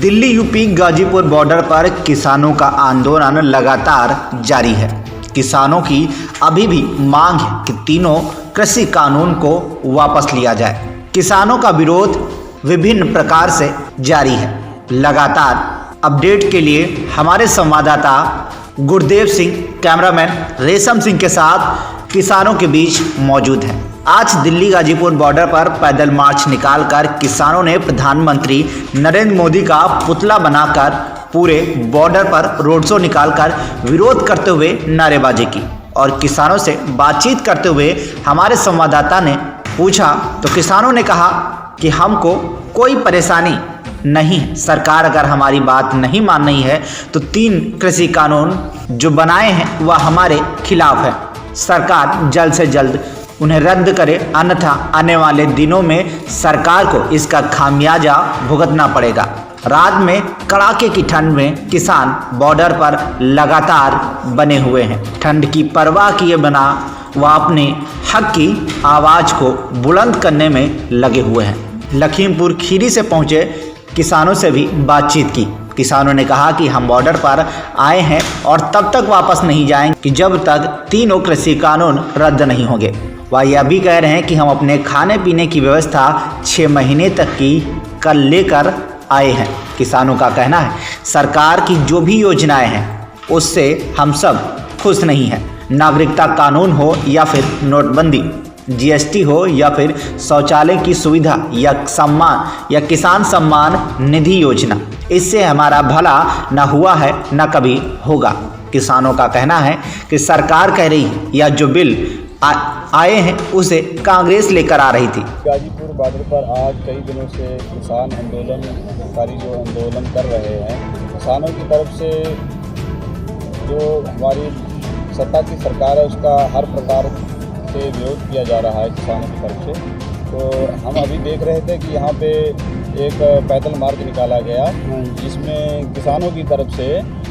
Delhi UP Ghazipur border पर किसानों का आंदोलन लगातार जारी है। किसानों की अभी भी मांग है कि तीनों कृषि कानून को वापस लिया जाए। किसानों का विरोध विभिन्न प्रकार से जारी है। लगातार अपडेट के लिए हमारे संवाददाता गुरदेव सिंह, कैमरामैन रेशम सिंह के साथ किसानों के बीच मौजूद हैं। आज दिल्ली गाजीपुर बॉर्डर पर पैदल मार्च निकालकर किसानों ने प्रधानमंत्री नरेंद्र मोदी का पुतला बनाकर पूरे बॉर्डर पर रोड शो निकालकर विरोध करते हुए नारेबाजी की। और किसानों से बातचीत करते हुए हमारे संवाददाता ने पूछा तो किसानों ने कहा कि हमको कोई परेशानी नहीं, सरकार अगर हमारी बात नहीं मान रही है तो 3 कृषि कानून जो बनाए हैं वह हमारे खिलाफ है। सरकार जल्द से जल्द उन्हें रद्द करे, अन्यथा आने वाले दिनों में सरकार को इसका खामियाजा भुगतना पड़ेगा। रात में कड़ाके की ठंड में किसान बॉर्डर पर लगातार बने हुए हैं। ठंड की परवाह किए बिना वह अपने हक की आवाज़ को बुलंद करने में लगे हुए हैं। लखीमपुर खीरी से पहुंचे किसानों से भी बातचीत की। किसानों ने कहा कि हम बॉर्डर पर आए हैं और तब तक वापस नहीं जाएंगे कि जब तक तीनों कृषि कानून रद्द नहीं होंगे। वह यह भी कह रहे हैं कि हम अपने खाने पीने की व्यवस्था 6 महीने तक की कर लेकर आए हैं। किसानों का कहना है सरकार की जो भी योजनाएं हैं उससे हम सब खुश नहीं हैं। नागरिकता कानून हो या फिर नोटबंदी, जीएसटी हो या फिर शौचालय की सुविधा या सम्मान या किसान सम्मान निधि योजना, इससे हमारा भला न हुआ है न कभी होगा। किसानों का कहना है कि सरकार कह रही है या जो बिल आए हैं उसे कांग्रेस लेकर आ रही थी। गाजीपुर बॉर्डर पर आज कई दिनों से किसान आंदोलनकारी जो आंदोलन कर रहे हैं, किसानों की तरफ से जो हमारी सत्ता की सरकार है उसका हर प्रकार से विरोध किया जा रहा है किसानों की तरफ से। तो हम अभी देख रहे थे कि यहाँ पे एक पैदल मार्च निकाला गया जिसमें किसानों की तरफ से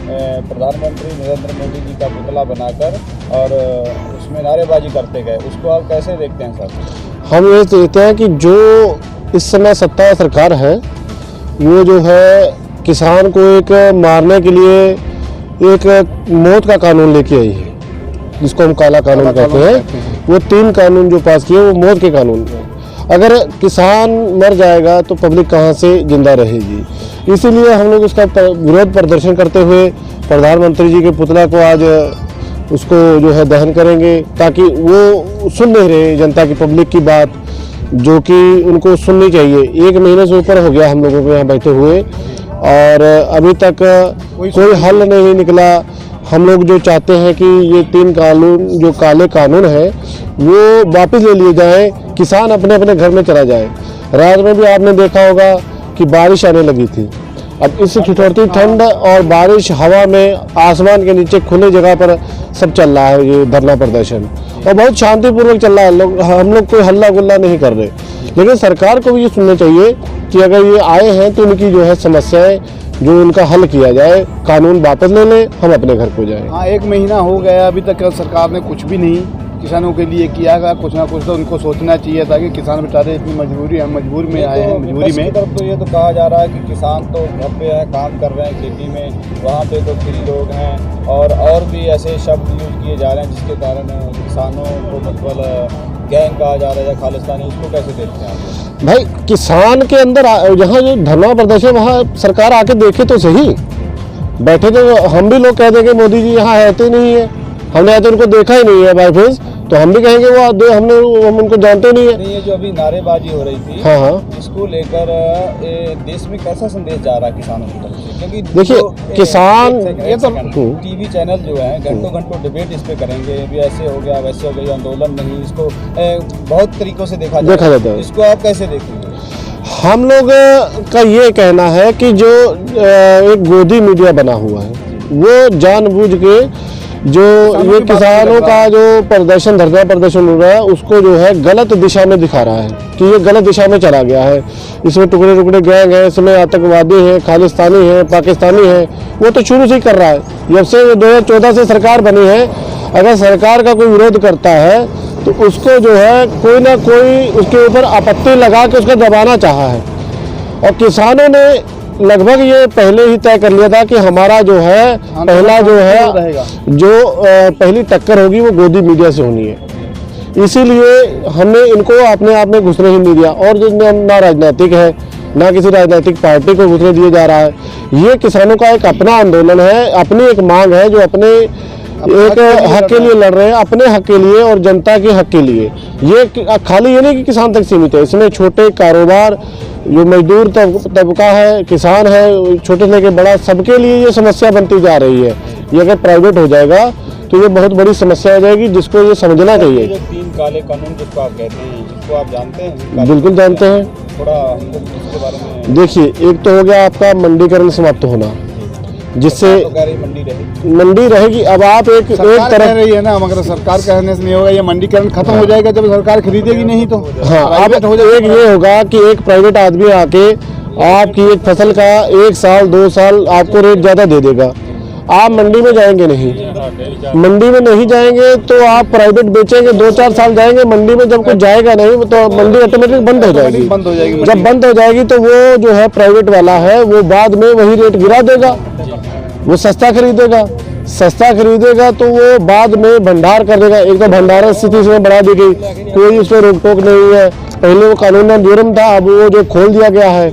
प्रधानमंत्री नरेंद्र मोदी जी का पुतला बनाकर और उसमें नारेबाजी करते गए। उसको आप कैसे देखते हैं सर? हम ये देखते हैं कि जो इस समय सत्ता सरकार है वो जो है किसान को एक मारने के लिए एक मौत का कानून लेके आई है, जिसको हम काला कानून कहते हैं। वो 3 कानून जो पास किए वो मौत के कानून हैं। अगर किसान मर जाएगा तो पब्लिक कहाँ से जिंदा रहेगी। इसीलिए हम लोग उसका विरोध प्रदर्शन करते हुए प्रधानमंत्री जी के पुतला को आज उसको जो है दहन करेंगे, ताकि वो सुन नहीं रहे जनता की, पब्लिक की बात जो कि उनको सुननी चाहिए। 1 महीने से ऊपर हो गया हम लोगों को यहाँ बैठे हुए और अभी तक कोई हल नहीं निकला। हम लोग जो चाहते हैं कि ये 3 कानून जो काले कानून हैं वो वापस ले लिए जाएं, किसान अपने अपने घर में चला जाए। रात में भी आपने देखा होगा कि बारिश आने लगी थी। अब इस ठिठुरती ठंड और बारिश हवा में आसमान के नीचे खुले जगह पर सब चल रहा है ये धरना प्रदर्शन, और बहुत शांतिपूर्वक चल रहा है। हम लोग कोई हल्ला गुल्ला नहीं कर रहे, लेकिन सरकार को भी ये सुनना चाहिए कि अगर ये आए हैं तो उनकी जो है समस्याएं जो उनका हल किया जाए, कानून वापस ले लें, हम अपने घर को जाएं। हाँ, 1 महीना हो गया, अभी तक सरकार ने कुछ भी नहीं किसानों के लिए किया गया। कुछ ना कुछ तो उनको सोचना चाहिए ताकि किसान बेचारे इतनी मजबूरी है, मजबूर में आए हैं। मजबूरी में तरफ तो ये तो कहा जा रहा है कि किसान तो घर पे है, काम कर रहे हैं खेती में, वहाँ पे तो फ्री लोग हैं और भी ऐसे शब्द यूज किए जा रहे हैं जिसके कारण किसानों को मतलब गैंग कहा जा रहा है या खालिस्तानी। इसको कैसे देखते हैं आप? भाई किसान के अंदर जहाँ जो धरना प्रदर्शन वहाँ सरकार आके देखे तो सही। बैठे तो हम भी लोग कह देंगे मोदी जी यहाँ रहते नहीं है, हमने तो उनको देखा ही नहीं है बाई फेस, तो हम भी कहेंगे वो हम उनको जानते नहीं है। ये जो अभी नारेबाजी हो रही थी, हाँ, इसको लेकर देश में कैसा संदेश जा रहा है किसानों की तरफ से? क्योंकि देखिए किसान ये तो टीवी चैनल जो है घंटों घंटों डिबेट इस पे करेंगे, भी ऐसे हो गया वैसे हो गया, आंदोलन नहीं, इसको बहुत तरीकों से देखा जाता है। इसको आप कैसे देखेंगे? हम लोग का ये कहना है कि जो एक गोदी मीडिया बना हुआ है वो जानबूझ के जो ये किसानों का जो प्रदर्शन धरना प्रदर्शन हो रहा है उसको जो है गलत दिशा में दिखा रहा है कि ये गलत दिशा में चला गया है। इसमें टुकड़े टुकड़े गैंग है, इसमें आतंकवादी हैं, खालिस्तानी हैं, पाकिस्तानी हैं, वो तो शुरू से ही कर रहा है। जब से 2014 से सरकार बनी है, अगर सरकार का कोई विरोध करता है तो उसको जो है कोई ना कोई उसके ऊपर आपत्ति लगा के उसको दबाना चाहा है। और किसानों ने लगभग ये पहले ही तय कर लिया था कि हमारा जो है पहला जो है जो पहली टक्कर होगी वो गोदी मीडिया से होनी है। इसीलिए हमने इनको अपने आप में घुसने ही नहीं दिया। और जो ना राजनीतिक है ना किसी राजनीतिक पार्टी को घुसने दिया जा रहा है। ये किसानों का एक अपना आंदोलन है, अपनी एक मांग है जो अपने एक हक के लिए लड़ रहे हैं, अपने हक के लिए और जनता के हक के लिए। ये खाली ये नहीं कि किसान तक सीमित है, इसमें छोटे कारोबार जो मजदूर तबका है, किसान है, छोटे से लेकर बड़ा, सबके लिए ये समस्या बनती जा रही है। ये अगर प्राइवेट हो जाएगा तो ये बहुत बड़ी समस्या हो जाएगी, जिसको ये समझना चाहिए। जो 3 काले कानून जिसको आप कहते हैं, जिसको आप जानते हैं? बिल्कुल जानते हैं। थोड़ा हमको इसके बारे में देखिए, एक तो हो गया आपका मंडीकरण समाप्त होना, जिससे मंडी रहेगी। अब आप एक तरह रही है ना, मगर सरकार कहने से नहीं होगा, ये मंडीकरण खत्म हो जाएगा जब सरकार खरीदेगी नहीं तो। हाँ, अब एक ये होगा कि एक प्राइवेट आदमी आके आपकी एक फसल का 1 साल 2 साल आपको रेट ज़्यादा दे देगा। आप मंडी में जाएंगे नहीं, मंडी में नहीं जाएंगे तो आप प्राइवेट बेचेंगे, 2-4 साल जाएंगे मंडी में, जब कुछ जाएगा नहीं तो मंडी ऑटोमेटिक बंद हो जाएगी। जब बंद हो जाएगी तो वो जो है प्राइवेट वाला है वो बाद में वही रेट गिरा देगा, वो सस्ता खरीदेगा तो वो बाद में भंडार कर देगा। एक तो भंडारण स्थिति इसमें बढ़ा दी गई, कोई उसमें रोक टोक नहीं है। पहले वो कानूनन जुर्म था, अब वो जो खोल दिया गया है।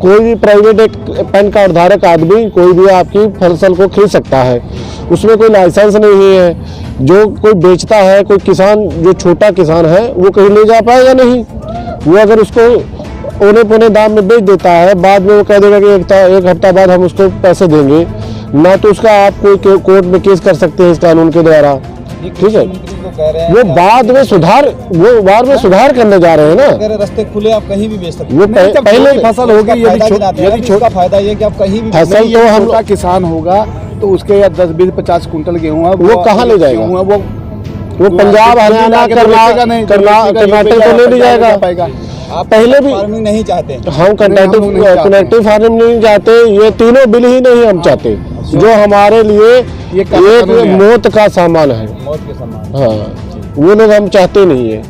कोई भी प्राइवेट एक पैन कार्ड धारक आदमी कोई भी आपकी फसल को खरीद सकता है, उसमें कोई लाइसेंस नहीं है। जो कोई बेचता है, कोई किसान जो छोटा किसान है वो कहीं ले जा पाएगा नहीं। वो अगर उसको औने पौने दाम में बेच देता है, बाद में वो कह देगा कि एक हफ्ता बाद हम उसको पैसे देंगे, ना तो उसका आप कोई कोर्ट में केस कर सकते हैं इस कानून के द्वारा। ठीक है, वो बाद में सुधार करने जा रहे हैं ना। अगर रास्ते खुले आप कहीं भी बेच सकते वो पहले फसल होगी, यदि छोटा फायदा ये कि आप कहीं भी फसल तो हम छोटा किसान होगा तो उसके या 10-20-50 कुंटल गेहूँ है वो कहाँ ले जाएगा? वो पंजाब, हरियाणा, कर्नाटक को ले जाएगा। पहले भी फार्मिंग नहीं चाहते हम कनेक्टिव फार्मिंग नहीं चाहते, ये तीनों बिल ही नहीं हम चाहते, जो हमारे लिए एक मौत का सामान है। मौत के समान। हाँ, वो लोग हम चाहते नहीं है।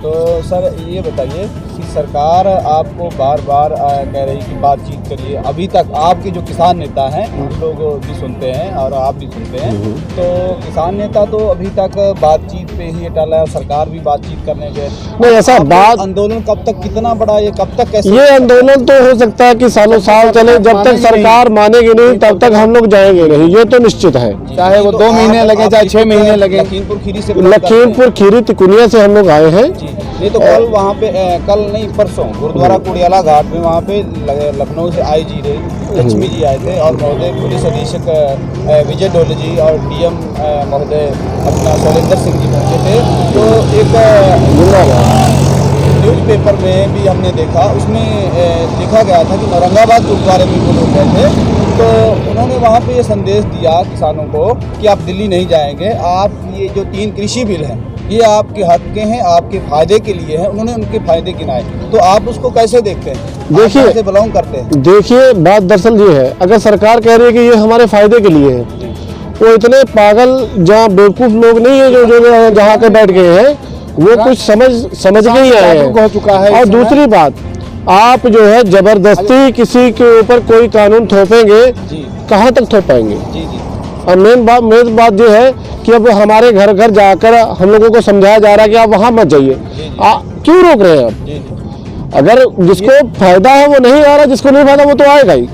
तो सर ये बताइए कि सरकार आपको बार बार कह रही कि बातचीत करिए। अभी तक आपके जो किसान नेता हैं उन लोग भी सुनते हैं और आप भी सुनते हैं, तो किसान नेता तो अभी तक बातचीत पे ही टाला है, सरकार भी बातचीत करने गए नहीं। ऐसा बात आंदोलन कब तक, कितना बड़ा ये कब तक, कैसे? ये आंदोलन तो हो सकता है कि सालों साल चले, जब तक सरकार मानेगी नहीं तब तक हम लोग जाएंगे नहीं, ये तो निश्चित है। चाहे वो 2 महीने लगे चाहे 6 महीने लगे। लखीमपुर खीरी तिकुनिया से हम लोग आए हैं। नहीं तो कल वहाँ पे कल नहीं परसों गुरुद्वारा कुड़ियाला घाट में वहाँ पे लखनऊ से आईजी लक्ष्मी जी आए थे और महोदय पुलिस अधीक्षक विजय डोले जी और डीएम महोदय अपना शैलेंद्र सिंह जी पहुँचे थे। तो एक न्यूज़पेपर में भी हमने देखा, उसमें लिखा गया था कि औरंगाबाद गुरुद्वारे में वो लोग गए थे, तो उन्होंने वहाँ पे ये संदेश दिया किसानों को कि आप दिल्ली नहीं जाएंगे, आप ये जो 3 कृषि बिल हैं ये आपके हक के हैं, आपके फायदे के लिए हैं। उन्होंने उनके फायदे गिनाए, तो आप उसको कैसे देखते हैं? देखिए, कैसे बिलोंग करते हैं? देखिए, बात दरअसल ये है, अगर सरकार कह रही है कि ये हमारे फायदे के लिए है, वो इतने पागल जहाँ बेवकूफ़ लोग नहीं है जो जहाँ के बैठ गए हैं, वो कुछ समझ के ही आए हैं। और दूसरी बात, आप जो है जबरदस्ती किसी के ऊपर कोई कानून थोपेंगे, कहाँ तक थोप पाएंगे? और मेन बात ये है कि अब हमारे घर घर जाकर हम लोगों को समझाया जा रहा है कि आप वहाँ मत जाइए। क्यों रोक रहे हैं आप? अगर जिसको फायदा है वो नहीं आ रहा, जिसको नहीं फायदा वो तो आएगा ही।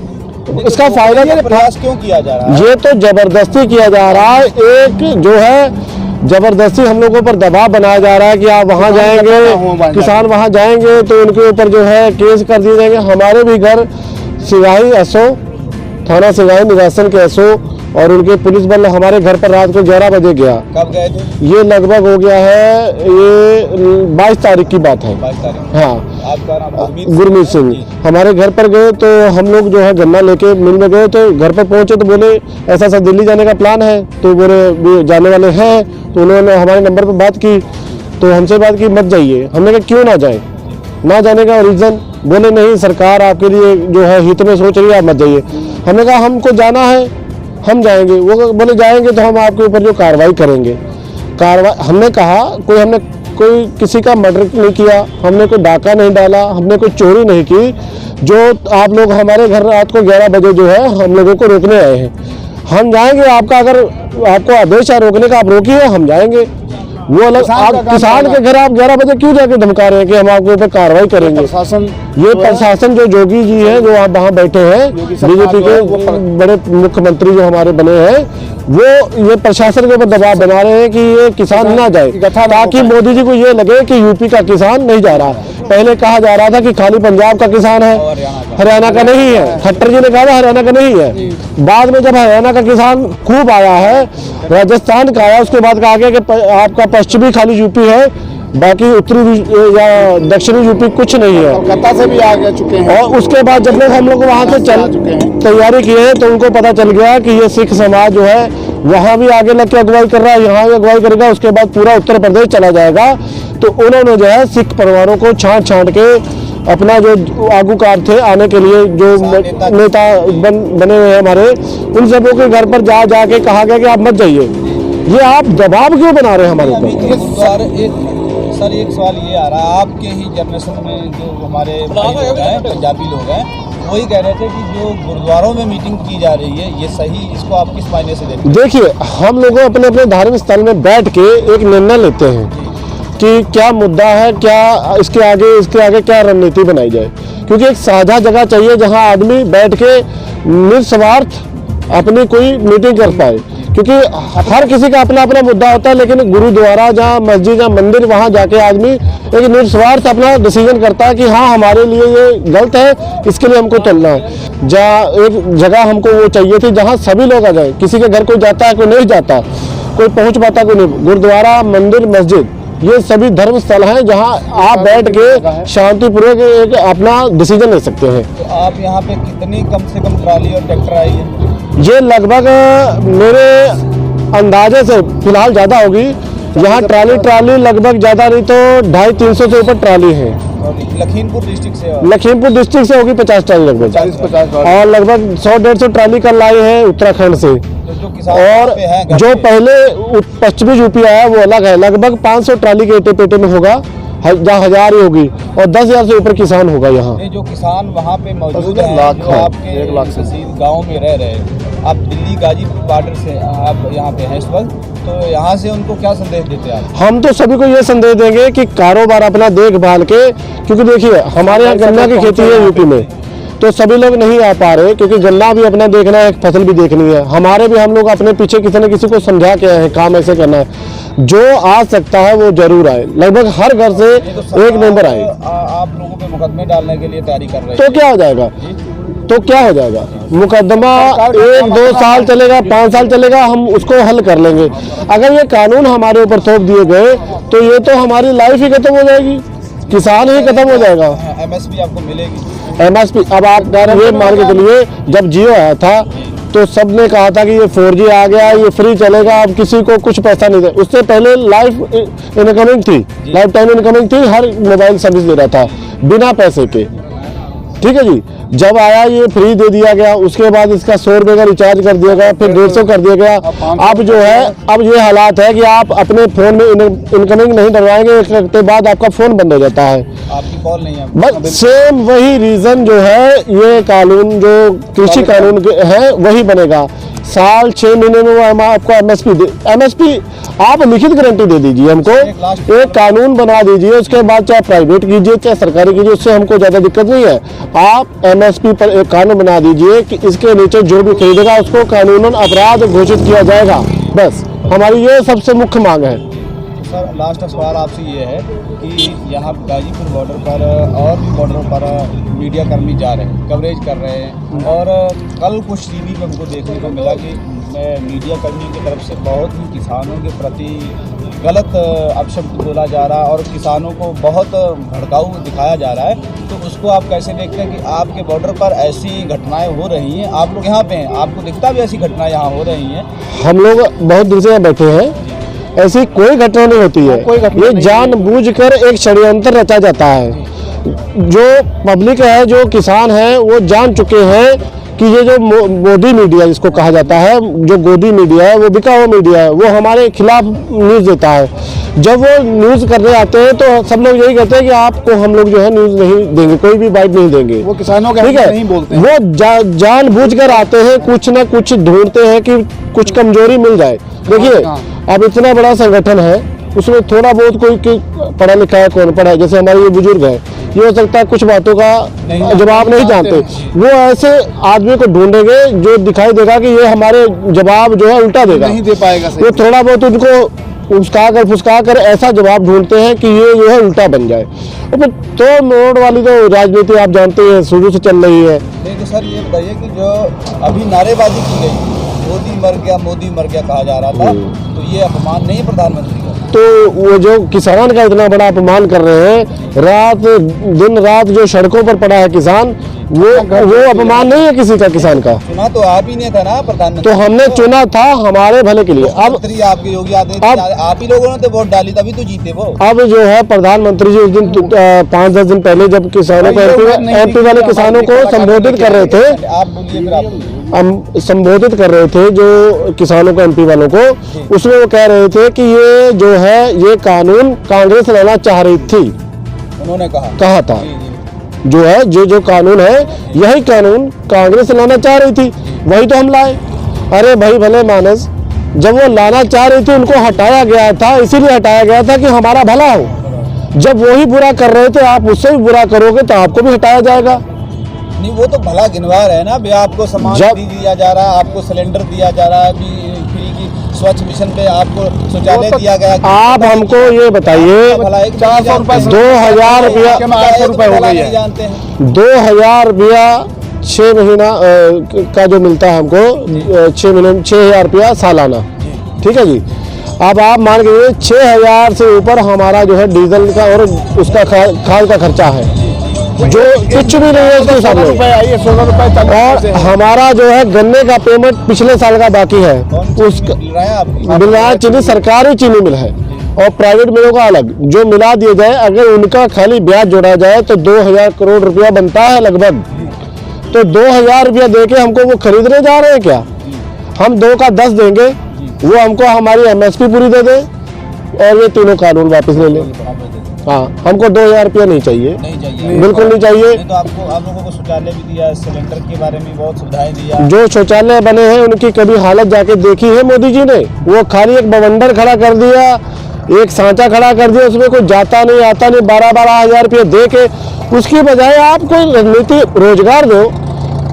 इसका फायदा प्रयास क्यों किया जा रहा है? ये तो जबरदस्ती किया जा रहा है। एक जो है जबरदस्ती हम लोगों पर दबाव बनाया जा रहा है कि आप वहाँ जाएंगे, किसान वहाँ जाएंगे तो उनके ऊपर जो है केस कर दिए जाएंगे। हमारे भी घर सिवाही एसओ, थाना सिवाही निवासन के एसओ और उनके पुलिस बल हमारे घर पर रात को 11 बजे गया। कब गए थे? ये लगभग हो गया है, ये 22 तारीख की बात है। 22 तारीख। हाँ, आपका नाम? गुरमीत सिंह। हमारे घर पर गए तो हम लोग जो है गन्ना लेके मिल में गए, तो घर पर पहुंचे तो बोले ऐसा ऐसा दिल्ली जाने का प्लान है, तो बोले जाने वाले हैं। तो उन्होंने हमारे नंबर पर बात की, तो हमसे बात की मत जाइए। हमने कहा क्यों ना जाए? ना जाने का रीज़न बोले नहीं, सरकार आपके लिए जो है हित में सोच रही है, आप मत जाइए। हमने कहा हमको जाना है, हम जाएंगे। वो बोले जाएंगे तो हम आपके ऊपर जो कार्रवाई करेंगे। हमने कहा हमने कोई किसी का मर्डर नहीं किया, हमने कोई डाका नहीं डाला, हमने कोई चोरी नहीं की। जो आप लोग हमारे घर रात को 11 बजे जो है हम लोगों को रोकने आए हैं, हम जाएंगे। आपका अगर आपको आदेश है रोकने का, आप रोकिए, हम जाएंगे। वो अलग, आप किसान के घर आप 11 बजे क्यों जाके धमका रहे हैं कि हम आपके ऊपर कार्रवाई करेंगे? ये प्रशासन जो योगी जी हैं, जो आप वहाँ बैठे हैं, बीजेपी के बड़े मुख्यमंत्री जो हमारे बने हैं, वो ये प्रशासन के ऊपर दबाव बना रहे हैं कि ये किसान ना जाए, ताकि मोदी जी को ये लगे कि यूपी का किसान नहीं जा रहा। पहले कहा जा रहा था कि खाली पंजाब का किसान है, हरियाणा का नहीं है। खट्टर जी ने कहा था हरियाणा का नहीं है। बाद में जब हरियाणा का किसान खूब आया है, राजस्थान का आया, उसके बाद कहा गया कि आपका पश्चिमी खाली यूपी है, बाकी उत्तरी या दक्षिणी यूपी कुछ नहीं है। कोलकाता से भी आ गए चुके हैं। और उसके बाद जब लोग हम लोग वहाँ से तैयारी किए हैं, तो उनको पता चल गया कि ये सिख समाज जो है वहाँ भी आगे लग के अगुवाई कर रहा है, यहाँ भी अगुवाई करेगा, उसके बाद पूरा उत्तर प्रदेश चला जाएगा। तो उन्होंने जो है सिख परिवारों को छांट छांट के अपना जो आगूकार थे आने के लिए, जो नेता बने हुए हैं हमारे, उन सबों के घर पर जा जाके कहा गया कि आप मत जाइए। ये आप दबाव क्यों बना रहे हैं हमारे ऊपर? सर एक सवाल ये आ रहा है, आपके ही जनरेशन में जो हमारे भाई लोग हैं, पंजाबी लोग हैं, वही कह रहे थे कि जो गुरुद्वारों में मीटिंग की जा रही है ये सही, इसको आप किस मायने से देखते हैं? देखिए, हम लोग अपने अपने धार्मिक स्थल में बैठ के एक निर्णय लेते हैं कि क्या मुद्दा है, क्या इसके आगे क्या रणनीति बनाई जाए। क्योंकि एक साझा जगह चाहिए जहां आदमी बैठ के निस्वार्थ अपनी कोई मीटिंग कर पाए, क्योंकि हर किसी का अपना अपना मुद्दा होता है। लेकिन गुरुद्वारा जहाँ मस्जिद या मंदिर, वहाँ जाके आदमी एक निस्वार्थ अपना डिसीजन करता है कि हाँ हमारे लिए ये गलत है, इसके लिए हमको चलना है। जहाँ एक जगह हमको वो चाहिए थी जहाँ सभी लोग आ जाए, किसी के घर कोई जाता है कोई नहीं जाता, कोई पहुँच पाता कोई नहीं। गुरुद्वारा, मंदिर, मस्जिद, ये सभी धर्म स्थल हैं जहां आप बैठ के शांतिपूर्वक एक अपना डिसीजन ले सकते हैं। तो आप यहाँ पे कितनी कम से कम ट्राली और ट्रैक्टर आई है? ये लगभग मेरे अंदाजे से फिलहाल ज़्यादा होगी। यहाँ ट्राली लगभग ज़्यादा नहीं तो 250-300 से ऊपर ट्राली है। लखीमपुर डिस्ट्रिक्ट से होगी 50 ट्राली लगभग, 40-50 और लगभग 100-150 ट्राली कल लाई है उत्तराखंड से। और जो पहले पश्चिमी यूपी आया वो अलग है, लगभग 500 ट्राली के एटे पेटे में होगा, जहाँ 1000 ही होगी, और 10,000 से ऊपर किसान होगा यहाँ। जो किसान वहाँ पे मौजूद हैं, जो आपके 1 लाख से गाँव में रह रहे हैं, आप दिल्ली गाजीपुर बॉर्डर से आप यहाँ पे हैं इस वक्त, तो यहाँ से उनको क्या संदेश देते हैं आप? हम तो सभी को ये संदेश देंगे कि कारोबार अपना देखभाल के, क्योंकि देखिए हमारे यहाँ गन्ना की खेती है यूपी में, तो सभी लोग नहीं आ पा रहे, क्योंकि गन्ना भी अपना देखना है, फसल भी देखनी है। हमारे भी हम लोग अपने पीछे किसी न किसी को समझा के आए हैं, काम ऐसे करना है। जो आ सकता है वो जरूर आए, लगभग हर घर से एक मेंबर आए। आप लोगों पे मुकदमे डालने के लिए तैयारी कर रहे हैं, तो क्या हो जाएगा? मुकदमा 1-2 साल चलेगा, 5 साल चलेगा, हम उसको हल कर लेंगे। अगर ये कानून हमारे ऊपर थोप दिए गए तो ये तो हमारी लाइफ ही खत्म हो जाएगी, किसान ही खत्म हो जाएगा। MSP आपको मिलेगी? MSP अब आप ये मान के चलिए, जब जियो आया था तो सबने कहा था कि ये 4G आ गया, ये फ्री चलेगा, अब किसी को कुछ पैसा नहीं दे। उससे पहले लाइफ इनकमिंग थी, लाइफ टाइम इनकमिंग थी, हर मोबाइल सर्विस दे रहा था बिना पैसे के। ठीक है जी, जब आया ये फ्री दे दिया गया, उसके बाद इसका 100 रुपये का रिचार्ज कर दिया गया, फिर 150 कर दिया गया। अब जो है, अब ये हालात है कि आप अपने फ़ोन में इनकमिंग नहीं डलवाएंगे, 1 घंटे बाद आपका फ़ोन बंद हो जाता है, आपकी कॉल नहीं है। बस सेम वही रीज़न जो है, ये कानून जो कृषि कानून है वही बनेगा। साल 6 महीने में वो हम आपको MSP आप लिखित गारंटी दे दीजिए हमको, एक कानून बना दीजिए, उसके बाद चाहे प्राइवेट कीजिए चाहे सरकारी कीजिए, उससे हमको ज़्यादा दिक्कत नहीं है। आप MSP पर एक कानून बना दीजिए कि इसके नीचे जो भी खरीदेगा उसको कानूनन अपराध घोषित किया जाएगा। बस हमारी ये सबसे मुख्य मांग है। सर लास्ट सवाल आपसे ये है कि यहाँ गाजीपुर बॉर्डर पर और भी बॉर्डरों पर मीडिया कर्मी जा रहे हैं, कवरेज कर रहे हैं, और कल कुछ टीवी पे हमको देखने को मिला कि मीडिया कर्मियों की तरफ से बहुत ही किसानों के प्रति गलत अपशब्द बोला जा रहा है और किसानों को बहुत भड़काऊ दिखाया जा रहा है। तो उसको आप कैसे देखते हैं कि आपके बॉर्डर पर ऐसी घटनाएं हो रही हैं? आप लोग यहाँ पे हैं, आपको दिखता भी ऐसी घटनाएं यहाँ हो रही हैं? हम लोग बहुत दिन से बैठे हैं, ऐसी कोई घटना नहीं होती है। ये जानबूझकर एक षड्यंत्र रचा जाता है। जो पब्लिक है, जो किसान है, वो जान चुके हैं कि ये जो मोदी मीडिया जिसको कहा जाता है, जो गोदी मीडिया है, वो बिका हुआ मीडिया है, वो हमारे खिलाफ न्यूज़ देता है। जब वो न्यूज़ करने आते हैं तो सब लोग यही कहते हैं कि आपको हम लोग जो है न्यूज़ नहीं देंगे, कोई भी बाइट नहीं देंगे। वो किसानों के ठीक हक में है, नहीं बोलते हैं। वो जानबूझकर आते हैं, कुछ ना कुछ ढूंढते हैं कि कुछ कमजोरी मिल जाए। देखिए, अब इतना बड़ा संगठन है, उसमें थोड़ा बहुत कोई पढ़ा लिखा है, कौन पढ़ा है, जैसे हमारे ये बुजुर्ग है, ये हो सकता है कुछ बातों का जवाब नहीं जानते, वो ऐसे आदमी को ढूंढेंगे जो दिखाई देगा कि ये हमारे जवाब जो है उल्टा देगा, नहीं दे पाएगा सही। वो थोड़ा बहुत उनको उसका फुसका कर ऐसा जवाब ढूंढते हैं कि ये जो है उल्टा बन जाए। तो मोड़ वाली तो राजनीति आप जानते हैं शुरू से चल रही है। नहीं तो सर ये बताइए कि जो अभी नारेबाजी की गई, मोदी मर गया कहा जा रहा था, तो ये अपमान नहीं है प्रधानमंत्री का? तो वो जो किसान का इतना बड़ा अपमान कर रहे हैं, दिन रात जो सड़कों पर पड़ा है किसान, वो अपमान नहीं है किसी का, किसान का। चुना तो आप ही ने था ना प्रधानमंत्री, तो हमने चुना था हमारे भले के लिए। अब आपके योगी आदित्यनाथ, आप ही लोगों ने तो वोट डाली तभी तो जीते वो। अब जो है प्रधानमंत्री जी उस दिन 5-10 दिन पहले जब किसानों को एमपी वाले किसानों को संबोधित कर रहे थे, आप बोलिए फिर आप बोलिए। हम संबोधित कर रहे थे जो किसानों को, एमपी वालों को, उसमें वो कह रहे थे कि ये जो है ये कानून कांग्रेस लाना चाह रही थी, उन्होंने कहा था जो है जो कानून है यही कानून कांग्रेस लाना चाह रही थी, वही तो हम लाए। अरे भाई भले मानस, जब वो लाना चाह रही थी उनको हटाया गया था, इसीलिए हटाया गया था कि हमारा भला हो। जब वही बुरा कर रहे थे, आप उससे भी बुरा करोगे तो आपको भी हटाया जाएगा। नहीं, वो तो भला गिनवा रहे हैं ना, भी आपको सामान फ्री दिया जा रहा है, आपको सिलेंडर दिया जा रहा है, फ्री की स्वच्छ मिशन पे आपको शौचालय दिया गया। आप हमको ये बताइए, 400 रुपए 2000 रुपया 800 रुपए हो गई है, जानते हैं 2000 रुपया 6 महीना का जो मिलता है हमको, 6,000 रुपया सालाना, ठीक है जी। अब आप मान के 6,000 से ऊपर हमारा जो है डीजल का और उसका खाद का खर्चा है, जो कुछ भी नहीं है उसके सामने। 16 रुपए और हमारा जो है गन्ने का पेमेंट पिछले साल का बाकी है, उसका मिल रहा है चीनी, सरकारी चीनी मिल है, और प्राइवेट मिलों का अलग। जो मिला दिया जाए, अगर उनका खाली ब्याज जोड़ा जाए तो 2000 करोड़ रुपया बनता है लगभग। तो 2000 रुपया दे के हमको वो खरीदने जा रहे हैं क्या? हम 2 का 10 देंगे, वो हमको हमारी MSP पूरी दे दे और ये तीनों कानून वापस ले ले। हाँ, हमको 2000 रुपया नहीं चाहिए, बिल्कुल नहीं चाहिए। तो आपको, आप लोगों को शौचालय भी दिया, सिलेंडर के बारे में बहुत सुविधाएं दिया। जो शौचालय बने हैं उनकी कभी हालत जाके देखी है मोदी जी ने? वो खाली एक बवंडर खड़ा कर दिया, एक सांचा खड़ा कर दिया, उसमें कोई जाता नहीं आता नहीं, 12-12 हजार रुपये दे के। उसकी बजाय आप कोई रणनीति रोजगार दो,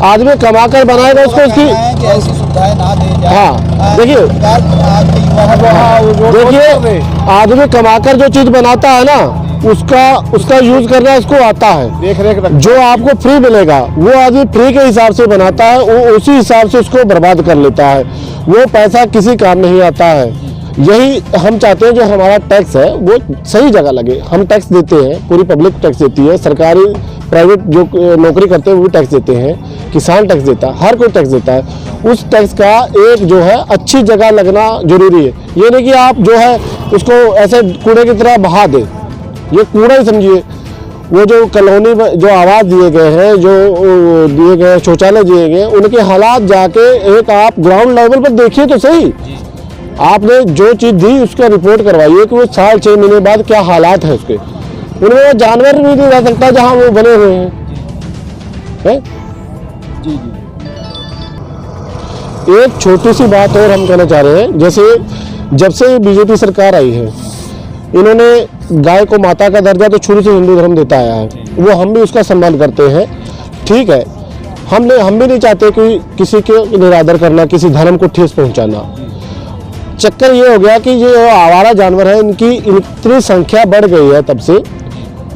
आदमी कमा कर बनाएगा उसको, उसकी ऐसी सुविधाएं ना दे जाए। हाँ, देखिए आदमी कमाकर जो चीज बनाता है ना, उसका यूज करना उसको आता है। देख रेख जो आपको फ्री मिलेगा वो आदमी फ्री के हिसाब से बनाता है, वो उसी हिसाब से उसको बर्बाद कर लेता है, वो पैसा किसी काम नहीं आता है। यही हम चाहते हैं, जो हमारा टैक्स है वो सही जगह लगे। हम टैक्स देते हैं, पूरी पब्लिक टैक्स देती है, सरकारी प्राइवेट जो नौकरी करते हैं वो टैक्स देते हैं, किसान टैक्स देता है, हर कोई टैक्स देता है। उस टैक्स का एक जो है अच्छी जगह लगना जरूरी है। ये नहीं कि आप जो है उसको ऐसे कूड़े की तरह बहा दें, ये कूड़ा ही समझिए। वो जो कॉलोनी जो आवास दिए गए हैं, जो दिए गए शौचालय दिए गए, उनके हालात जाके एक आप ग्राउंड लेवल पर देखिए तो सही। आपने जो चीज़ दी उसका रिपोर्ट करवाइए कि वो 6 महीने बाद क्या हालात है उसके। उनमें वो जानवर भी नहीं रह सकता जहाँ वो बने हुए हैं। जी। एक छोटी सी बात और हम कहना चाह रहे हैं, जैसे जब से बीजेपी सरकार आई है, इन्होंने गाय को माता का दर्जा तो शुरू से हिंदू धर्म देता आया है, वो हम भी उसका सम्मान करते हैं, ठीक है। हम भी नहीं चाहते कि किसी के निरादर करना, किसी धर्म को ठेस पहुंचाना। चक्कर ये हो गया कि ये आवारा जानवर है, इनकी इतनी संख्या बढ़ गई है। तब से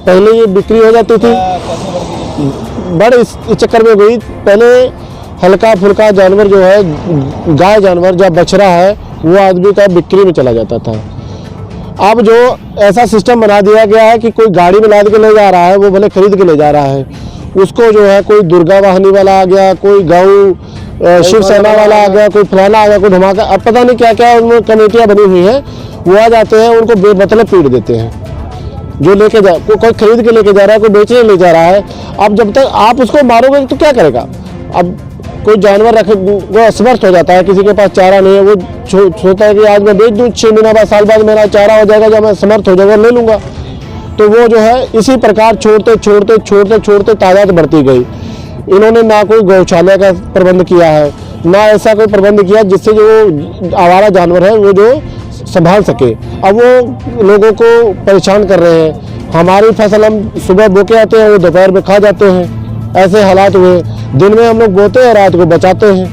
पहले ये बिक्री हो जाती थी, बड़ इस चक्कर में गई। पहले हल्का फुल्का जानवर जो है, गाय जानवर जब बछड़ा है, वो आदमी का बिक्री में चला जाता था। अब जो ऐसा सिस्टम बना दिया गया है कि कोई गाड़ी में लाद के ले जा रहा है, वो भले खरीद के ले जा रहा है, उसको जो है कोई दुर्गा वाहिनी वाला आ गया, कोई गौ शिवसेना वाला आ गया, कोई फलाना आ गया, कोई धमाका, अब पता नहीं क्या क्या उनमें कमेटियाँ बनी हुई हैं, वो आ जाते हैं, उनको बेमतलब पीट देते हैं। जो लेके जा, कोई खरीद के लेके जा रहा है, कोई बेचने ले जा रहा है। अब जब तक आप उसको मारोगे तो क्या करेगा? अब कोई जानवर रखे वो असमर्थ हो जाता है, किसी के पास चारा नहीं है, वो सोचता है कि आज मैं बेच दूँ, 6 महीना बाद साल बाद मेरा चारा हो जाएगा, जब मैं समर्थ हो जाऊंगा ले लूँगा। तो वो जो है इसी प्रकार छोड़ते छोड़ते छोड़ते छोड़ते तादाद बढ़ती गई। इन्होंने ना कोई गौशाला का प्रबंध किया है, ना ऐसा कोई प्रबंध किया जिससे जो आवारा जानवर है वो जो संभाल सके। अब वो लोगों को परेशान कर रहे हैं। हमारी फसल हम सुबह बो के आते हैं, वो दोपहर में खा जाते हैं। ऐसे हालात हुए, दिन में हम लोग बोते हैं, रात को बचाते हैं,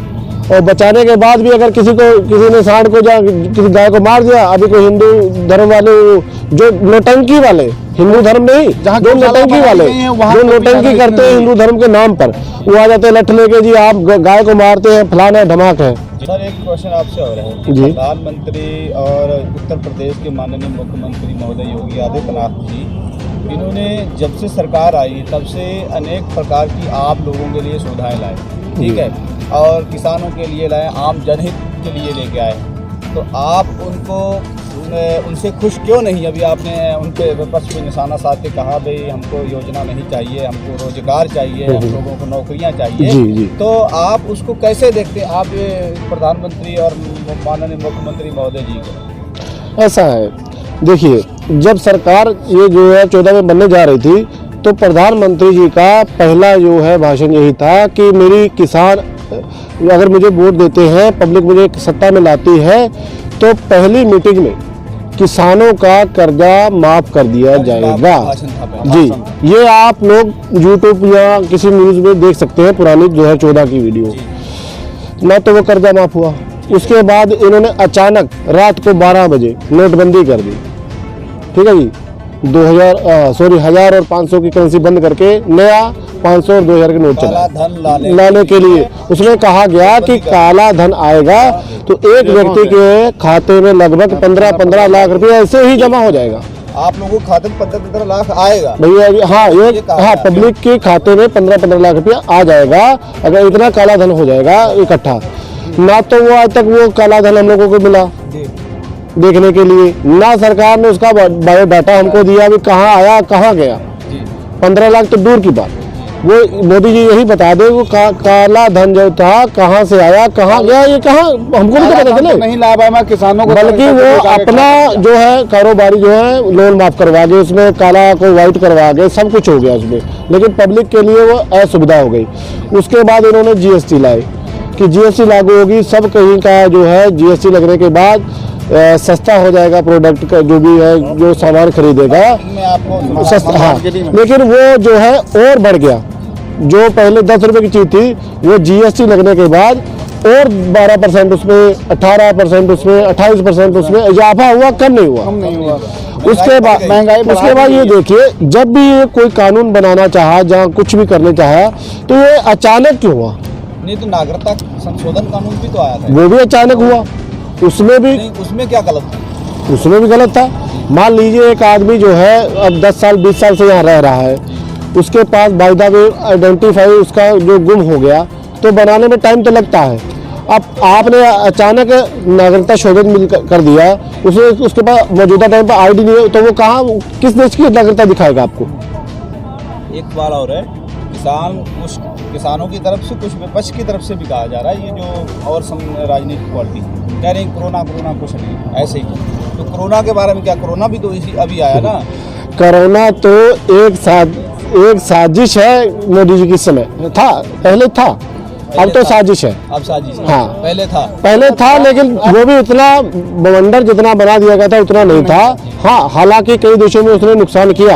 और बचाने के बाद भी अगर किसी ने सांड को या किसी गाय को मार दिया, अभी कोई हिंदू धर्म वाले जो नौटंकी वाले, हिंदू धर्म नहीं, जहाँ जो नौटंकी वाले जो नौटंकी करते हैं हिंदू धर्म के नाम पर, वो आ जाते हैं लठ लेके, जी आप गाय को मारते हैं, फलाना धमाक है। सर एक क्वेश्चन आपसे और है जी। प्रधानमंत्री और उत्तर प्रदेश के माननीय मुख्यमंत्री महोदय योगी आदित्यनाथ जी, इन्होंने जब से सरकार आई तब से अनेक प्रकार की आप लोगों के लिए सुविधाएं लाए, ठीक है, और किसानों के लिए लाए, आम जनहित के लिए लेके आए। तो आप उनसे खुश क्यों नहीं? अभी आपने उनके विपक्ष पे निशाना साध के कहा भाई हमको योजना नहीं चाहिए, हमको रोजगार चाहिए, हम लोगों को नौकरियां चाहिए। जी। तो आप उसको कैसे देखते हैं, आप ये प्रधानमंत्री और माननीय मुख्यमंत्री महोदय जी को? ऐसा है, देखिए, जब सरकार ये जो है 14 में बनने जा रही थी, तो प्रधानमंत्री जी का पहला जो है भाषण यही था कि मेरी किसान, अगर मुझे वोट देते हैं, पब्लिक मुझे सत्ता में लाती है, तो पहली मीटिंग में किसानों का कर्जा माफ कर दिया जाएगा। जी, ये आप लोग यूट्यूब या किसी न्यूज़ में देख सकते हैं, पुरानी 2014 की वीडियो। ना तो वो कर्जा माफ हुआ, उसके बाद इन्होंने अचानक रात को 12 बजे नोटबंदी कर दी, ठीक है जी। 1000 और 500 की करेंसी बंद करके नया 500 और 2000 के नोट चला धन लाने के लिए। उसमें कहा गया कि काला धन आएगा तो एक व्यक्ति के खाते में लगभग 15-15 लाख रुपए ऐसे ही जमा हो जाएगा। आप लोगों के खाते में 15-15 लाख आएगा भैया? हाँ, हाँ, पब्लिक के खाते में 15-15 लाख रुपया आ जाएगा अगर इतना काला धन हो जाएगा इकट्ठा। ना तो वो आज तक वो काला धन हम लोगों को मिला देखने के लिए, ना सरकार ने उसका बायोडाटा हमको दिया भी कहाँ आया कहाँ गया। 15 लाख तो दूर की बात, वो मोदी जी यही बता दे वो काला धन जो था कहाँ से आया कहाँ गया, ये कहाँ हमको भी पता चले। नहीं लाभ है किसानों को, बल्कि वो अपना जो है कारोबारी जो है लोन माफ करवा गए, उसमें काला को व्हाइट करवा गए, सब कुछ हो गया उसमें, लेकिन पब्लिक के लिए वो असुविधा हो गई। उसके बाद इन्होंने जीएसटी लाए कि जीएसटी लागू होगी, सब कहीं का जो है जीएसटी लगने के बाद सस्ता हो जाएगा प्रोडक्ट का, जो भी है जो सामान खरीदेगा सस्ता। हाँ, लेकिन वो जो है और बढ़ गया। जो पहले 10 रुपए की चीज थी वो जीएसटी लगने के बाद और 12% उसमें, 18% उसमें, 28% उसमें इजाफा हुआ, कम नहीं हुआ। उसके बाद ये देखिए, जब भी ये कोई कानून बनाना चाहा, जहाँ कुछ भी करने चाहा, तो ये अचानक क्यों हुआ? नहीं तो नागरिकता संशोधन कानून भी तो आया था, वो भी अचानक हुआ। उसमें क्या गलत था? उसमें भी गलत था। मान लीजिए एक आदमी जो है अब 10 साल 20 साल से यहाँ रह रहा है, उसके पास बाय द वे आइडेंटिफाई उसका जो गुम हो गया, तो बनाने में टाइम तो लगता है। अब आपने अचानक नागरिकता शोधन बिल कर दिया, उसके पास मौजूदा टाइम पर आईडी नहीं है, तो वो कहाँ, किस देश की नागरिकता दिखाएगा आपको? एक सवाल और है, किसानों की तरफ से, कुछ विपक्ष की तरफ से भी कहा जा रहा है, ये जो और राजनीतिक पार्टी कह रहे हैं कोरोना कुछ नहीं, ऐसे ही। तो कोरोना के बारे में क्या? कोरोना भी तो इसी अभी आया ना। कोरोना तो एक साजिश है मोदी जी के समय था, पहले था, अब तो साजिश है। अब साजिश? हाँ, पहले था, लेकिन वो भी इतना बवंडर जितना बना दिया गया था उतना नहीं था। हाँ, हालांकि कई देशों में उसने नुकसान किया,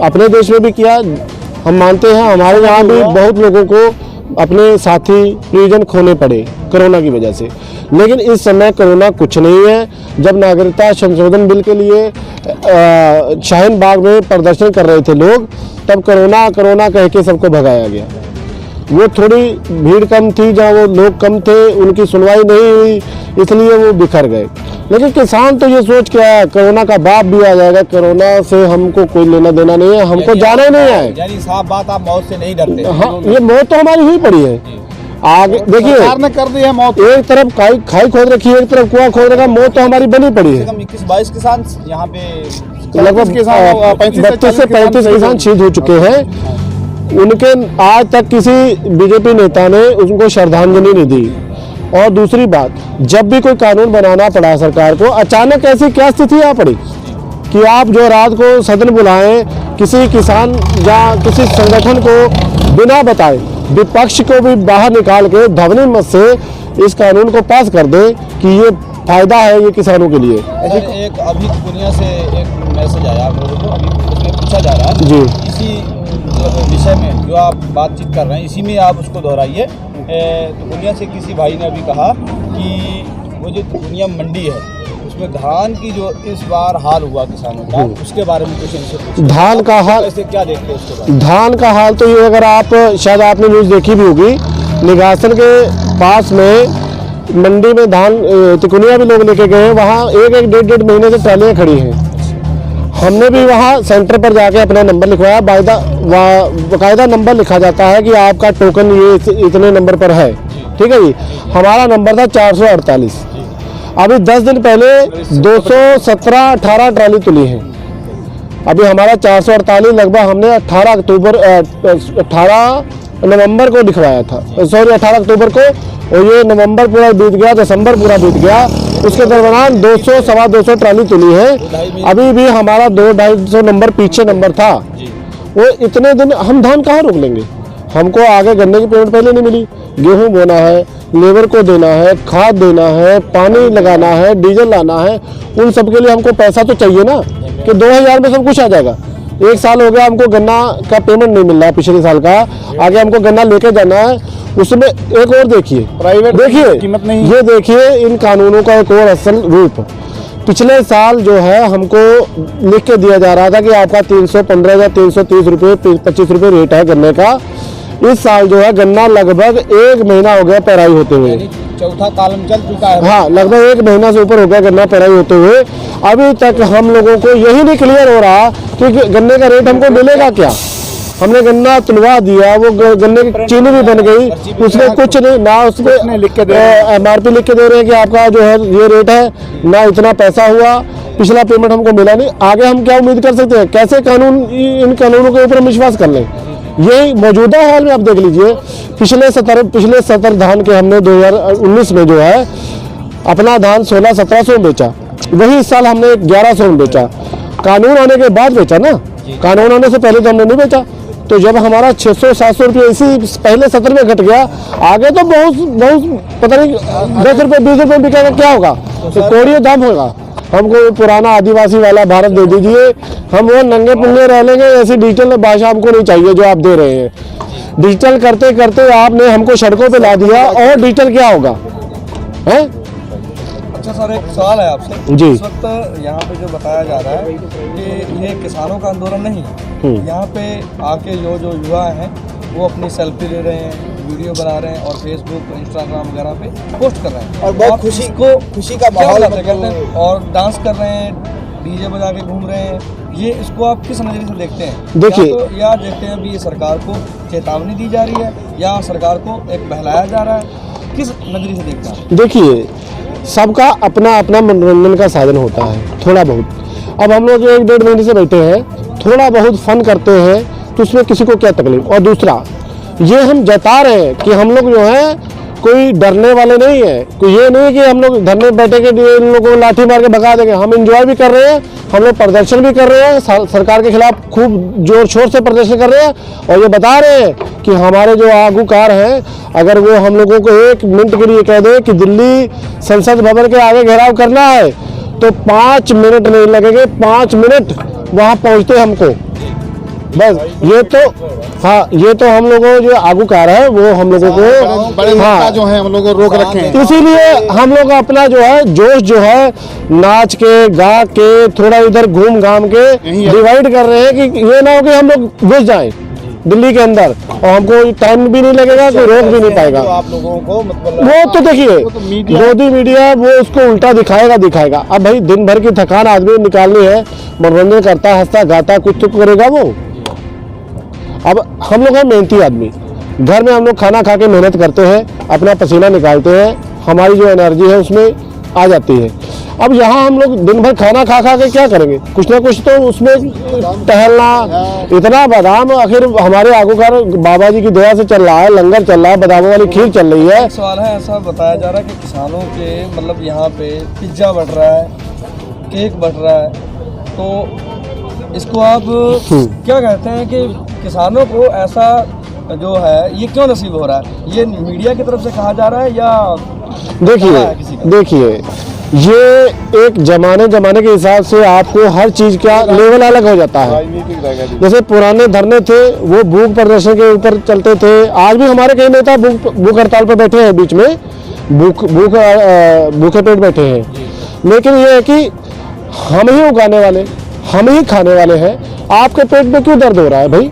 अपने देश में भी किया, हम मानते हैं। हमारे यहाँ भी बहुत लोगों को अपने साथी परिजन खोने पड़े कोरोना की वजह से, लेकिन इस समय कोरोना कुछ नहीं है। जब नागरिकता संशोधन बिल के लिए शाहीन बाग में प्रदर्शन कर रहे थे लोग, तब कोरोना कह के सबको भगाया गया। वो थोड़ी भीड़ कम थी, जहाँ वो लोग कम थे, उनकी सुनवाई नहीं हुई, इसलिए वो बिखर गए। लेकिन किसान तो ये सोच के आया कोरोना का बाप भी आ जाएगा, कोरोना से हमको कोई लेना देना नहीं है, हमको जाना ही नहीं है। यानी साफ बात, आप मौत से नहीं डरते? हाँ, ये मौत तो हमारी हुई पड़ी है। आगे देखिए, सरकार ने कर दी है मौत। एक तरफ खाई खोद रखी है, एक तरफ कुआं खोद रखा, मौत तो हमारी बनी पड़ी है। 21-22 किसान यहाँ पे लगभग 32 से 35 किसान शहीद हो चुके हैं। उनके आज तक किसी बीजेपी नेता ने उनको श्रद्धांजलि नहीं दी। और दूसरी बात, जब भी कोई कानून बनाना पड़ा सरकार को, अचानक ऐसी क्या स्थिति आ पड़ी कि आप जो रात को सदन बुलाएं, किसी किसान या किसी संगठन को बिना बताए विपक्ष को भी बाहर निकाल के ध्वनि मत से इस कानून को पास कर दे कि ये फायदा है ये किसानों के लिए। एक अभी दुनिया से एक मैसेज आया आप लोगों को, अभी उसमें पूछा जा रहा है जी, इसी विषय में जो आप बातचीत कर रहे हैं इसी में आप उसको दोहराइए। तो दुनिया से किसी भाई ने अभी कहा कि वो जो दुनिया मंडी है उसमें धान की जो इस बार हाल हुआ किसानों का, उसके बारे में कुछ इनसे पूछिए। धान का हाल, ऐसे क्या देखते हैं उसके बारे में? धान का हाल तो ये, अगर आप शायद आपने न्यूज़ देखी भी होगी, निगासन के पास में मंडी में धान तिकोनिया भी लोग लेके गए हैं, वहाँ एक डेढ़ महीने से ट्रालियाँ खड़ी हैं। हमने भी वहाँ सेंटर पर जाके अपना नंबर लिखवाया, बाकायदा नंबर लिखा जाता है कि आपका टोकन ये इतने नंबर पर है, ठीक है जी। हमारा नंबर था 448। अभी 10 दिन पहले 217-18 ट्राली तुली हैं। अभी हमारा 448 लगभग हमने 18 नवंबर को लिखवाया था, सॉरी 18 अक्टूबर को, और ये नवंबर पूरा बीत गया, दिसंबर पूरा बीत गया, उसके दरमियान 200-225 ट्राली तुली है। अभी भी हमारा 200-250 नंबर पीछे नंबर था। वो इतने दिन हम धान कहाँ रोक लेंगे? हमको आगे गन्ने की पेमेंट पहले नहीं मिली, गेहूं बोना है, लेबर को देना है, खाद देना है, पानी लगाना है, डीजल लाना है, उन सब के लिए हमको पैसा तो चाहिए ना, कि 2000 में सब कुछ आ जाएगा। 1 साल हो गया हमको गन्ना का पेमेंट नहीं मिल रहा है पिछले साल का, आगे हमको गन्ना लेके जाना है। उसमें एक और देखिए, प्राइवेट देखिए कीमत नहीं, ये देखिए इन कानूनों का एक और असल रूप। पिछले साल जो है हमको लिख के दिया जा रहा था कि आपका 315 या 330 रुपये 25 रुपये रेट है गन्ने का। इस साल जो है गन्ना लगभग 1 महीना हो गया पेराई होते हुए, चौथा कॉलम चल चुका है। हाँ, लगभग 1 महीना से ऊपर हो गया गन्ना पेराई होते हुए। अभी तक हम लोगों को यही नहीं क्लियर हो रहा कि गन्ने का रेट हमको मिलेगा क्या। हमने गन्ना तुलवा दिया, वो गन्ने की चीनी भी बन गई, उसमें कुछ नहीं, ना उसमें MRP लिख के दे रहे हैं कि आपका जो है ये रेट है, ना इतना पैसा हुआ, पिछला पेमेंट हमको मिला नहीं। आगे हम क्या उम्मीद कर सकते हैं? कैसे कानून, इन कानूनों के ऊपर हम विश्वास कर लें? यही मौजूदा हाल में आप देख लीजिए, पिछले सतर धान के हमने 2019 में जो है अपना धान 1600-1700 में बेचा, वही इस साल हमने 1100 में बेचा। कानून आने के बाद बेचा ना, कानून आने से पहले तो हमने नहीं बेचा। तो जब हमारा 600-700 रुपये इसी पहले सत्र में घट गया, आगे तो बहुत पता नहीं 10 रुपये 20 रुपये बिकेगा, क्या होगा? तो कोड़ियों दाम होगा। हमको पुराना आदिवासी वाला भारत दे दीजिए, हम वो नंगे पुंगे रह लेंगे। ऐसी डिजिटल भाषा हमको नहीं चाहिए जो आप दे रहे हैं। डिजिटल करते करते आपने हमको सड़कों पे ला दिया, और डिजिटल क्या होगा है? अच्छा सर, एक सवाल है आपसे जी। इस वक्त यहाँ पे जो बताया जा रहा है कि ये किसानों का आंदोलन नहीं है, यहाँ पे आके जो युवा हैं वो अपनी सेल्फी ले रहे हैं, वीडियो बना रहे हैं और फेसबुक इंस्टाग्राम वगैरह पे पोस्ट कर रहे हैं, और बहुत खुशी का माहौल करते हैं और डांस कर रहे हैं, डीजे बजा के घूम रहे हैं। ये इसको आप किस नज़रिए से देखते हैं? देखिए, या देखते हैं अभी ये सरकार को चेतावनी दी जा रही है या सरकार को एक बहलाया जा रहा है, किस नज़रिए से देखते हैं? देखिए, सबका अपना अपना मनोरंजन का साधन होता है, थोड़ा बहुत। अब हम लोग 1-1.5 महीने से बैठे हैं, थोड़ा बहुत फन करते हैं, तो उसमें किसी को क्या तकलीफ। और दूसरा, ये हम जता रहे हैं कि हम लोग जो हैं कोई डरने वाले नहीं है, कोई ये नहीं कि हम लोग धरने बैठे के इन लोगों को लाठी मार के भगा देंगे। हम एंजॉय भी कर रहे हैं, हम लोग प्रदर्शन भी कर रहे हैं, सरकार के खिलाफ खूब जोर शोर से प्रदर्शन कर रहे हैं, और ये बता रहे हैं कि हमारे जो आगूकार हैं, अगर वो हम लोगों को 1 मिनट के लिए कह दे कि दिल्ली संसद भवन के आगे घेराव करना है, तो 5 मिनट नहीं लगेंगे, 5 मिनट वहाँ पहुँचते हमको। बस ये तो, हाँ, ये तो हम लोगों जो आगूकार है वो हम लोगों को, बड़े हाँ, जो है हम लोग रोक रखे हैं। इसीलिए हम लोग अपना जो है जोश जो है नाच के गा के थोड़ा इधर घूम घाम के डिवाइड कर रहे हैं कि ये ना हो कि हम लोग घुस जाएं दिल्ली के अंदर और हमको टाइम भी नहीं लगेगा, कोई रोक भी नहीं पाएगा। आप लोगों को मतलब वो तो देखिए, मोदी मीडिया वो उसको उल्टा दिखाएगा। अब भाई दिन भर की थकान आदमी निकालनी है, मनोरंजन करता हंसता गाता कुछ तो करेगा वो। अब हम लोग हैं मेहनती आदमी, घर में हम लोग खाना खा के मेहनत करते हैं, अपना पसीना निकालते हैं, हमारी जो एनर्जी है उसमें आ जाती है। अब यहाँ हम लोग दिन भर खाना खा खा के क्या करेंगे, कुछ ना कुछ तो उसमें टहलना, इतना बादाम आखिर हमारे आगूकार बाबा जी की दया से चल रहा है, लंगर चल रहा है, बादामों वाली खीर चल रही है। एक सवाल है, ऐसा बताया जा रहा है कि किसानों के मतलब यहाँ पे पिज्ज़ा बढ़ रहा है, केक बढ़ रहा है, तो इसको आप क्या कहते हैं कि किसानों को ऐसा जो है ये क्यों नसीब हो रहा है? ये मीडिया की तरफ से कहा जा रहा है या देखिए ये एक जमाने के हिसाब से आपको हर चीज़ का लेवल अलग हो जाता है। राजनीतिक रहेगा। जैसे पुराने धरने थे वो भूख प्रदर्शन के ऊपर चलते थे, आज भी हमारे कई नेता भूख हड़ताल पर बैठे हैं, बीच में भूखे पेट बैठे हैं। लेकिन ये है कि हम ही उगाने वाले, हम ही खाने वाले हैं, आपके पेट में क्यों दर्द हो रहा है भाई?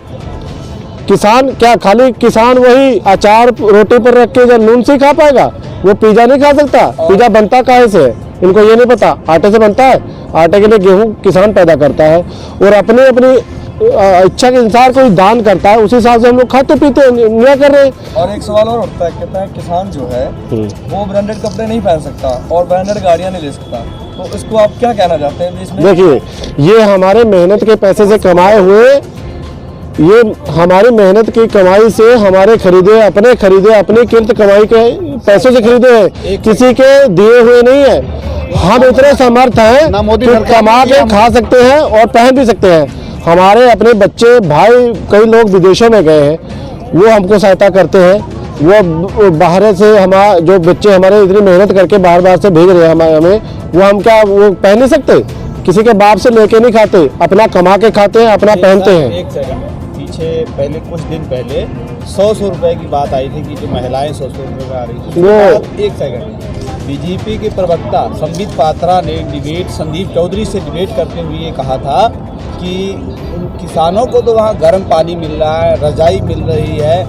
किसान क्या खाली किसान वही अचार रोटी पर रख के जब नून से खा पाएगा? वो पिज्जा नहीं खा सकता। पिज्जा बनता काहे से है इनको ये नहीं पता, आटे से बनता है। आटे के लिए गेहूं किसान पैदा करता है और अपने अपनी इच्छा के अनुसार कोई दान करता है, उसी हिसाब से हम लोग खाते पीते एंजॉय कर रहे हैं। और एक सवाल और उठता है, कहता है किसान जो है वो ब्रांडेड कपड़े नहीं पहन सकता और ब्रांडेड गाड़ियां नहीं ले सकता, तो इसको आप क्या कहना चाहते हैं इसमें? देखिए ये हमारे मेहनत के पैसे से कमाए हुए, ये हमारी मेहनत की कमाई से हमारे खरीदे अपनी किरत कमाई के पैसों से खरीदे हैं, किसी के दिए हुए नहीं है। हम इतने समर्थ हैं कि कमा के खा सकते हैं और पहन भी सकते हैं। हमारे अपने बच्चे भाई कई लोग विदेशों में गए हैं, वो हमको सहायता करते हैं। वो बाहर से हमारे जो बच्चे हमारे इतनी मेहनत करके बाहर से भेज रहे हैं हमें, वो हम क्या वो पहन नहीं सकते? किसी के बाप से लेके नहीं खाते, अपना कमा के खाते हैं, अपना पहनते हैं। एक सेकंड पीछे पहले कुछ दिन पहले 100 रुपए की बात आई थी कि जो महिलाएं 100 रुपए में आ रही थी। वो एक सेकंड बीजेपी के प्रवक्ता संबित पात्रा ने संदीप चौधरी से डिबेट करते हुए ये कहा था कि किसानों को तो वहाँ गर्म पानी मिल रहा है, रजाई मिल रही है,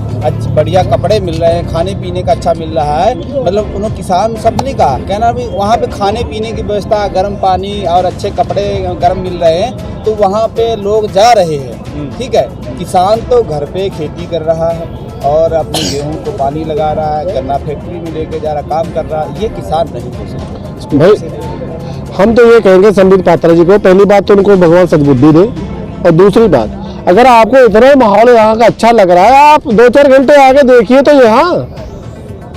बढ़िया कपड़े मिल रहे हैं, खाने पीने का अच्छा मिल रहा है। मतलब उन्होंने किसान सबने कहा कहना भी वहाँ पे खाने पीने की व्यवस्था, गर्म पानी और अच्छे कपड़े गर्म मिल रहे हैं, तो वहाँ पे लोग जा रहे हैं। ठीक है, किसान तो घर पे खेती कर रहा है और अपने गेहूं को पानी लगा रहा है, गन्ना फैक्ट्री में लेके जा रहा, काम कर रहा है। ये किसान नहीं हो सकते भाई। हम तो ये कहेंगे संबित पात्रा जी को, पहली बात तो उनको भगवान सद्बुद्धि दे, और दूसरी बात अगर आपको इतना माहौल यहाँ का अच्छा लग रहा है, आप 2-4 घंटे आगे देखिए तो यहाँ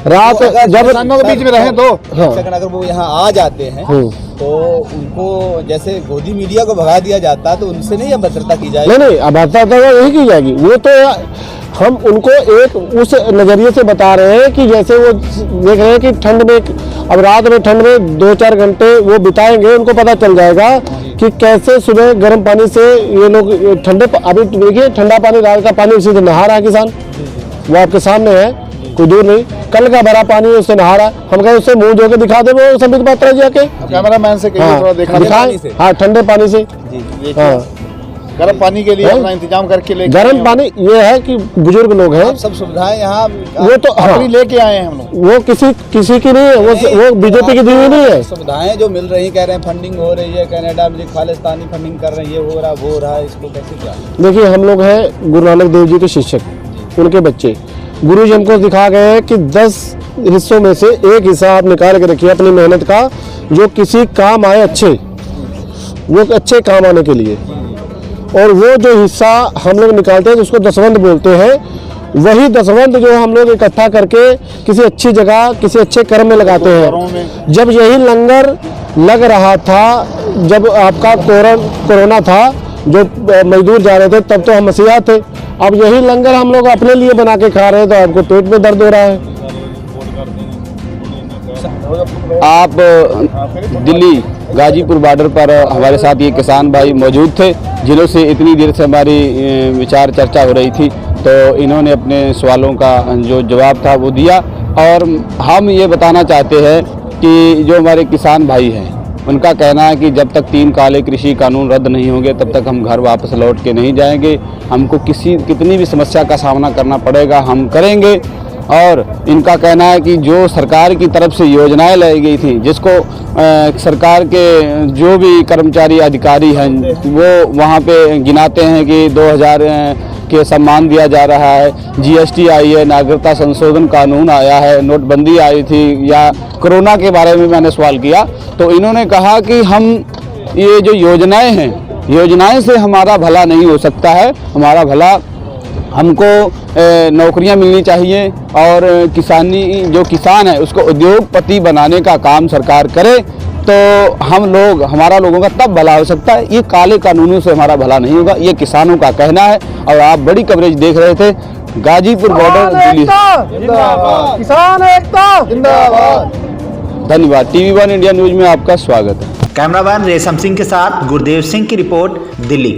रात जब किसानों के बीच में रहे तो अगर वो यहाँ आ जाते हैं तो उनको जैसे गोदी मीडिया को भगा दिया जाता है तो उनसे नहीं अभद्रता की जाएगी। नहीं अभद्रता यही की जाएगी। वो तो हम उनको एक उस नज़रिए से बता रहे हैं कि जैसे वो देख रहे हैं कि ठंड में, अब रात में ठंड में 2-4 घंटे वो बिताएंगे, उनको पता चल जाएगा कि कैसे सुबह गर्म पानी से ये लोग ठंडे, अभी देखिए ठंडा पानी, रात का पानी उसी से नहा रहा है किसान, वो आपके सामने है, कोई दूर नहीं। कल का भरा पानी उससे नहा रहा, हम कहें उससे मुंह धो के दिखा दे वो संबित पात्रा जी आके, कैमरा मैन से कहिए थोड़ा दिखाएं। हाँ ठंडे पानी से, हाँ गर्म पानी के लिए अपना इंतजाम करके लेके गर्म पानी। ये है कि बुजुर्ग लोग हैं, सब सुविधाएं यहाँ वो तो लेके आए हैं हम लोग, वो किसी की नहीं है, वो बीजेपी की दी हुई नहीं है। सुविधाएं जो मिल रही कह रहे हैं फंडिंग हो रही है, कनाडा में खालिस्तानी फंडिंग कर रहे हैं, ये हो रहा वो हो रहा है, इसको कैसे क्या? देखिए हम लोग हैं गुरु नानक देव जी के शिक्षक, उनके बच्चे। गुरु जी हमको दिखा गए हैं कि 10 हिस्सों में से एक हिस्सा आप निकाल के रखिए अपनी मेहनत का, जो किसी काम आए, वो अच्छे काम आने के लिए। और वो जो हिस्सा हम लोग निकालते हैं जिसको दसवंध बोलते हैं, वही दसवंध जो हम लोग इकट्ठा करके किसी अच्छी जगह, किसी अच्छे कर्म में लगाते हैं। जब यही लंगर लग रहा था, जब आपका कोरोना था, जो मजदूर जा रहे थे, तब तो हम मसीहा थे। अब यही लंगर हम लोग अपने लिए बना के खा रहे हैं, तो आपको पेट में दर्द हो रहा है। आप दिल्ली गाजीपुर बॉर्डर पर हमारे साथ ये किसान भाई मौजूद थे, जिन्हों से इतनी देर से हमारी विचार चर्चा हो रही थी, तो इन्होंने अपने सवालों का जो जवाब था वो दिया। और हम ये बताना चाहते हैं कि जो हमारे किसान भाई हैं, उनका कहना है कि जब तक 3 काले कृषि कानून रद्द नहीं होंगे तब तक हम घर वापस लौट के नहीं जाएंगे। हमको कितनी भी समस्या का सामना करना पड़ेगा, हम करेंगे। और इनका कहना है कि जो सरकार की तरफ से योजनाएं लाई गई थी, जिसको सरकार के जो भी कर्मचारी अधिकारी हैं वो वहाँ पे गिनाते हैं कि के सम्मान दिया जा रहा है। GST आई है, नागरिकता संशोधन कानून आया है, नोटबंदी आई थी, या कोरोना के बारे में मैंने सवाल किया तो इन्होंने कहा कि हम ये जो योजनाएं हैं, योजनाएं से हमारा भला नहीं हो सकता है, हमारा भला हमको नौकरियां मिलनी चाहिए और किसानी जो किसान है उसको उद्योगपति बनाने का काम सरकार करे तो हम लोग हमारा लोगों का तब भला हो सकता है। ये काले कानूनों से हमारा भला नहीं होगा, ये किसानों का कहना है। और आप बड़ी कवरेज देख रहे थे, गाजीपुर बॉर्डर दिल्ली। किसान एकता जिंदाबाद। धन्यवाद। TV1 इंडिया न्यूज में आपका स्वागत है। कैमरामैन रेशम सिंह के साथ गुरदेव सिंह की रिपोर्ट, दिल्ली।